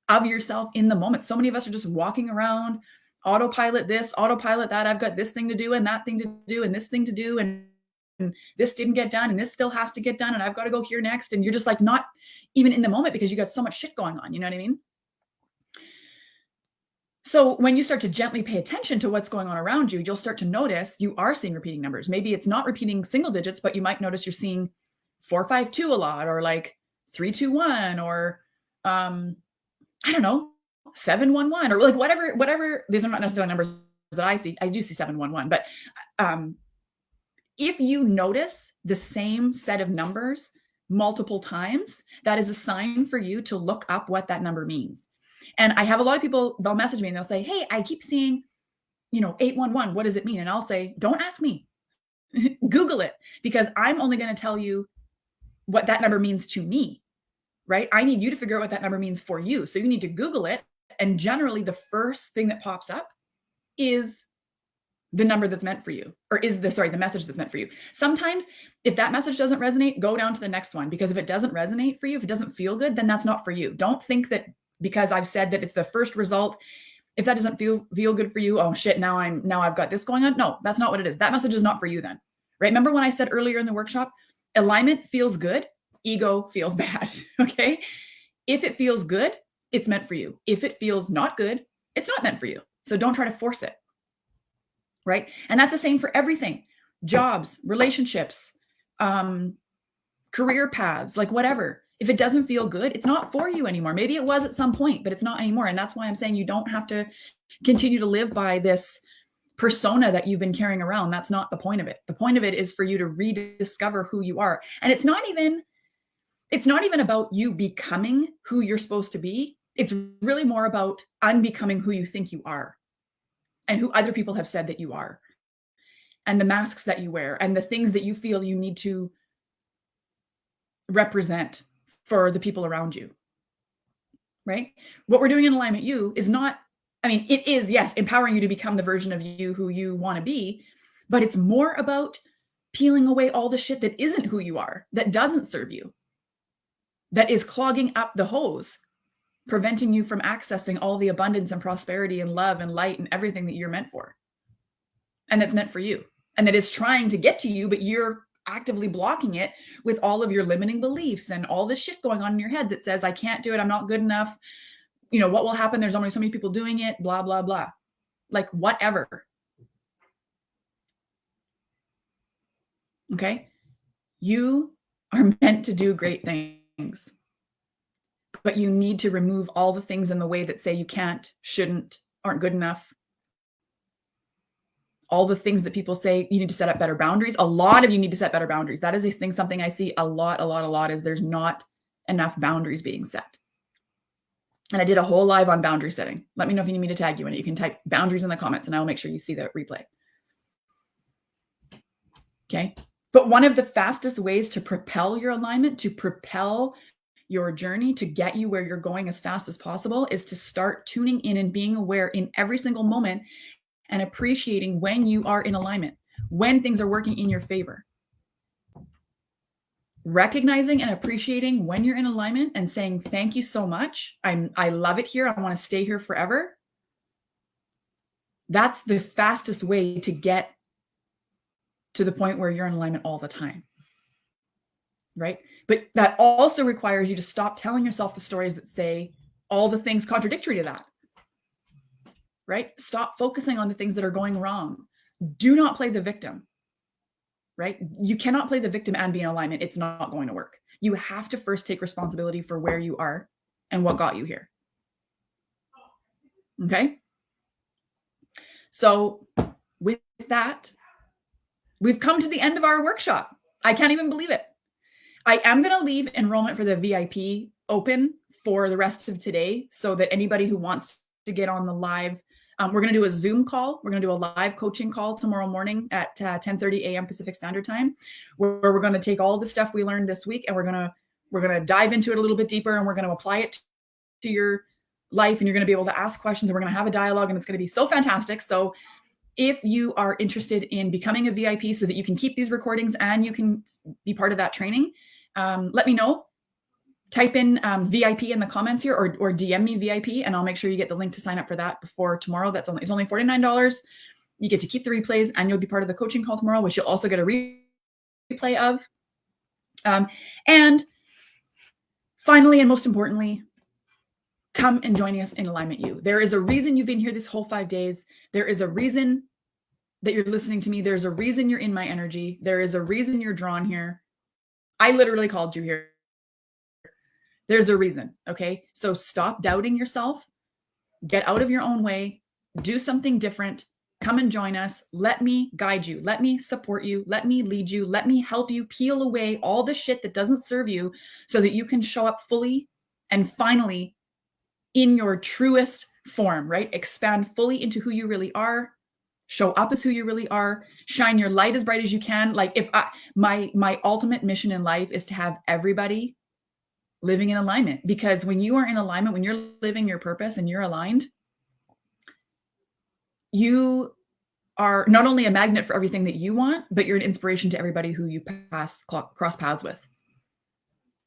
of yourself in the moment. So many of us are just walking around, autopilot this, autopilot that. I've got this thing to do and that thing to do and this thing to do. And this didn't get done and this still has to get done. And I've got to go here next. And you're just like not even in the moment because you got so much shit going on. You know what I mean? So when you start to gently pay attention to what's going on around you, you'll start to notice you are seeing repeating numbers. Maybe it's not repeating single digits, but you might notice you're seeing 452 a lot, or like 321, or I don't know, 711, or like whatever. These are not necessarily numbers that I see. I do see 711, but if you notice the same set of numbers multiple times, that is a sign for you to look up what that number means. And I have a lot of people, they'll message me and they'll say, hey, I keep seeing, 811. What does it mean? And I'll say, don't ask me. Google it, because I'm only going to tell you what that number means to me, right? I need you to figure out what that number means for you. So you need to Google it. And generally the first thing that pops up is the number that's meant for you, or is the message that's meant for you. Sometimes if that message doesn't resonate, go down to the next one, because if it doesn't resonate for you, if it doesn't feel good, then that's not for you. Don't think that because I've said that it's the first result, if that doesn't feel good for you, oh shit, now I've got this going on. No, that's not what it is. That message is not for you then, right? Remember when I said earlier in the workshop, alignment feels good, ego feels bad, okay? If it feels good, it's meant for you. If it feels not good, it's not meant for you. So don't try to force it, right? And that's the same for everything. Jobs, relationships, career paths, like whatever. If it doesn't feel good, it's not for you anymore. Maybe it was at some point, but it's not anymore. And that's why I'm saying you don't have to continue to live by this persona that you've been carrying around. That's not the point of it. The point of it is for you to rediscover who you are. And it's not even about you becoming who you're supposed to be. It's really more about unbecoming who you think you are and who other people have said that you are, and the masks that you wear and the things that you feel you need to represent for the people around you, right? What we're doing in Alignment You is not, it is, yes, empowering you to become the version of you who you want to be, but it's more about peeling away all the shit that isn't who you are, that doesn't serve you, that is clogging up the hose, preventing you from accessing all the abundance and prosperity and love and light and everything that you're meant for. And that's meant for you. And that is trying to get to you, but you're actively blocking it with all of your limiting beliefs and all this shit going on in your head that says, I can't do it. I'm not good enough. What will happen? There's only so many people doing it, blah, blah, blah. Like whatever. Okay. You are meant to do great things, but you need to remove all the things in the way that say you can't, shouldn't, aren't good enough. All the things that people say, you need to set up better boundaries. A lot of you need to set better boundaries. That is a thing, something I see a lot is there's not enough boundaries being set. And I did a whole live on boundary setting. Let me know if you need me to tag you in it. You can type boundaries in the comments and I'll make sure you see the replay. Okay. But one of the fastest ways to propel your alignment, to propel your journey, to get you where you're going as fast as possible, is to start tuning in and being aware in every single moment and appreciating when you are in alignment, when things are working in your favor. Recognizing and appreciating when you're in alignment and saying, thank you so much. I love it here. I want to stay here forever. That's the fastest way to get to the point where you're in alignment all the time. Right? But that also requires you to stop telling yourself the stories that say all the things contradictory to that. Right? Stop focusing on the things that are going wrong. Do not play the victim. Right? You cannot play the victim and be in alignment. It's not going to work. You have to first take responsibility for where you are and what got you here. Okay? So with that, we've come to the end of our workshop. I can't even believe it. I am going to leave enrollment for the VIP open for the rest of today so that anybody who wants to get on the live, we're going to do a Zoom call. We're going to do a live coaching call tomorrow morning at 10:30 a.m. Pacific Standard Time, where we're going to take all the stuff we learned this week and we're going to dive into it a little bit deeper and we're going to apply it to your life, and you're going to be able to ask questions and we're going to have a dialogue and it's going to be so fantastic. So if you are interested in becoming a VIP so that you can keep these recordings and you can be part of that training, let me know. Type in VIP in the comments here or DM me VIP and I'll make sure you get the link to sign up for that before tomorrow. It's only $49. You get to keep the replays and you'll be part of the coaching call tomorrow, which you'll also get a replay of. And finally, and most importantly, come and join us in Alignment U. There is a reason you've been here this whole 5 days. There is a reason that you're listening to me. There's a reason you're in my energy. There is a reason you're drawn here. I literally called you here. There's a reason. Okay. So stop doubting yourself. Get out of your own way. Do something different. Come and join us. Let me guide you. Let me support you. Let me lead you. Let me help you peel away all the shit that doesn't serve you so that you can show up fully and finally in your truest form, right? Expand fully into who you really are. Show up as who you really are. Shine your light as bright as you can. Like my ultimate mission in life is to have everybody living in alignment, because when you are in alignment, when you're living your purpose and you're aligned, you are not only a magnet for everything that you want, but you're an inspiration to everybody who you cross paths with.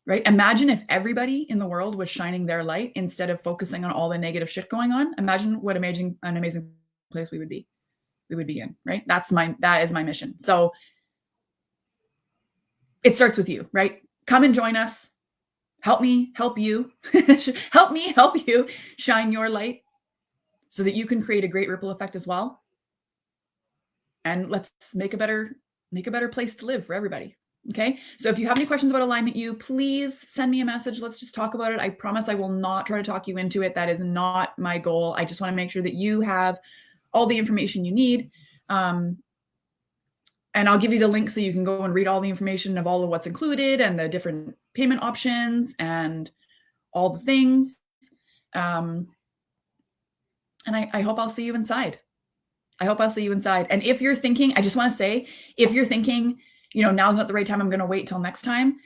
Right? Imagine if everybody in the world was shining their light instead of focusing on all the negative shit going on. Imagine what an amazing place we would be in, right? That is my mission. So it starts with you, right? Come and join us. Help me help you. Help me help you shine your light so that you can create a great ripple effect as well. And let's make a better place to live for everybody. Okay. So if you have any questions about Alignment U, please send me a message. Let's just talk about it. I promise I will not try to talk you into it. That is not my goal. I just want to make sure that you have all the information you need. And I'll give you the link so you can go and read all the information of all of what's included and the different payment options and all the things. And I hope I'll see you inside. And if you're thinking, I just want to say, if you're thinking, now's not the right time, I'm going to wait till next time,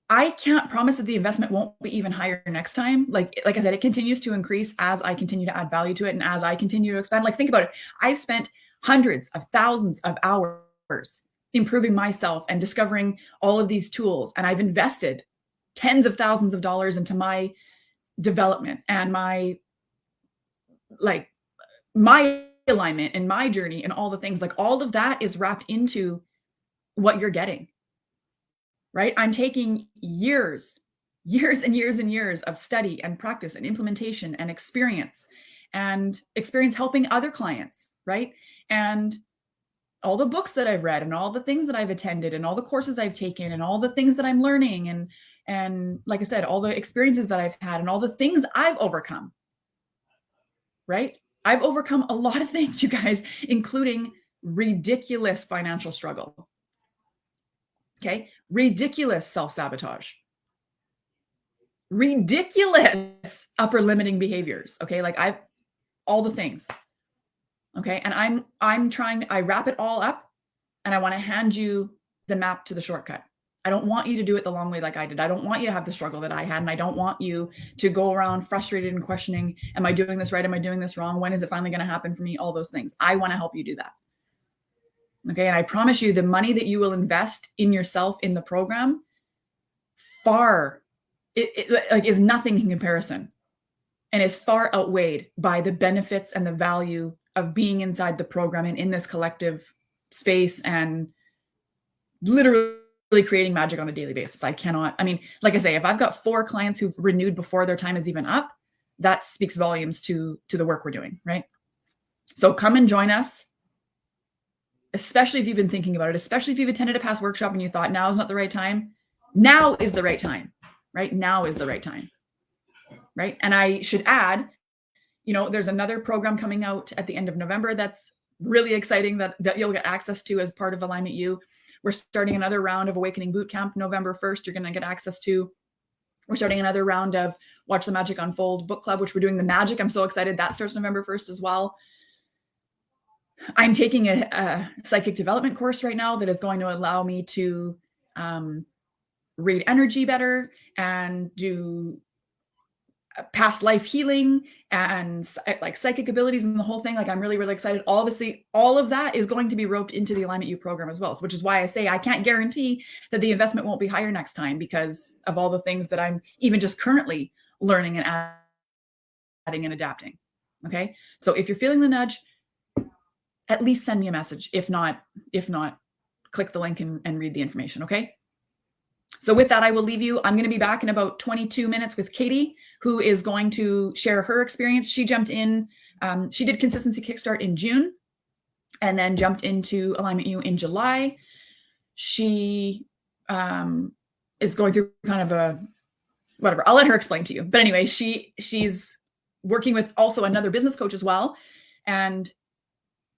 I can't promise that the investment won't be even higher next time. Like I said, it continues to increase as I continue to add value to it and as I continue to expand. Like, think about it. I've spent hundreds of thousands of hours improving myself and discovering all of these tools. And I've invested tens of thousands of dollars into my development and my alignment and my journey and all the things. Like, all of that is wrapped into what you're getting, right? I'm taking years and years of study and practice and implementation and experience helping other clients, right? And all the books that I've read and all the things that I've attended and all the courses I've taken and all the things that I'm learning and like I said, all the experiences that I've had and all the things I've overcome, right? I've overcome a lot of things, you guys, including ridiculous financial struggle. Okay. Ridiculous self-sabotage. ridiculous upper limiting behaviors. Okay. Like all the things. Okay. And I wrap it all up and I want to hand you the map to the shortcut. I don't want you to do it the long way like I did. I don't want you to have the struggle that I had. And I don't want you to go around frustrated and questioning, am I doing this right? Am I doing this wrong? When is it finally going to happen for me? All those things. I want to help you do that. Okay. And I promise you the money that you will invest in yourself in the program is nothing in comparison and is far outweighed by the benefits and the value of being inside the program and in this collective space and literally creating magic on a daily basis. Like I say, if I've got 4 clients who've renewed before their time is even up, that speaks volumes to the work we're doing, right? So come and join us, especially if you've been thinking about it, especially if you've attended a past workshop and you thought now is not the right time. Now is the right time, right? Now is the right time, right? And I should add, there's another program coming out at the end of November that's really exciting that you'll get access to as part of Alignment U. We're starting another round of Awakening Bootcamp November 1st. You're going to get access to. We're starting another round of Watch the Magic Unfold book club, which we're doing the magic. I'm so excited. That starts November 1st as well. I'm taking a psychic development course right now that is going to allow me to read energy better and do past life healing and like psychic abilities and the whole thing. Like I'm really, really excited. Obviously, all of that is going to be roped into the Alignment U program as well. So, which is why I say I can't guarantee that the investment won't be higher next time because of all the things that I'm even just currently learning and adding and adapting. Okay. So if you're feeling the nudge, at least send me a message. If not, click the link and read the information. Okay. So with that, I will leave you. I'm going to be back in about 22 minutes with Katie, who is going to share her experience. She jumped in, she did Consistency Kickstart in June and then jumped into Alignment U in July. She is going through kind of a, whatever, I'll let her explain to you. But anyway, she's working with also another business coach as well. And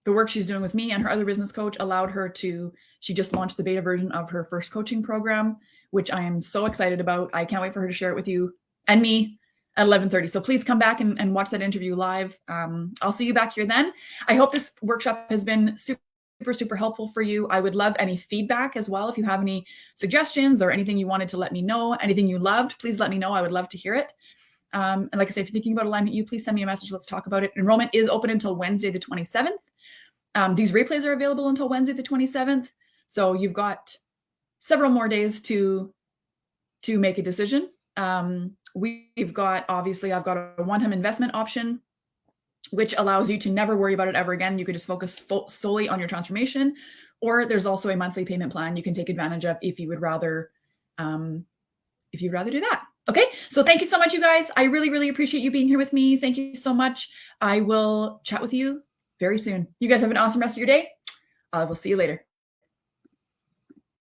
the work she's doing with me and her other business coach allowed her to, she just launched the beta version of her first coaching program, which I am so excited about. I can't wait for her to share it with you and me at 11:30. So please come back and watch that interview live. I'll see you back here then. I hope this workshop has been super, super helpful for you. I would love any feedback as well. If you have any suggestions or anything you wanted to let me know, anything you loved, please let me know. I would love to hear it. And like I say, if you're thinking about Alignment U, please send me a message. Let's talk about it. Enrollment is open until Wednesday, the 27th. These replays are available until Wednesday, the 27th. So you've got several more days to make a decision. I've got a one-time investment option, which allows you to never worry about it ever again. You could just focus solely on your transformation. Or there's also a monthly payment plan you can take advantage of if you would rather do that. Okay. So thank you so much, you guys. I really, really appreciate you being here with me. Thank you so much. I will chat with you very soon. You guys have an awesome rest of your day. I will see you later.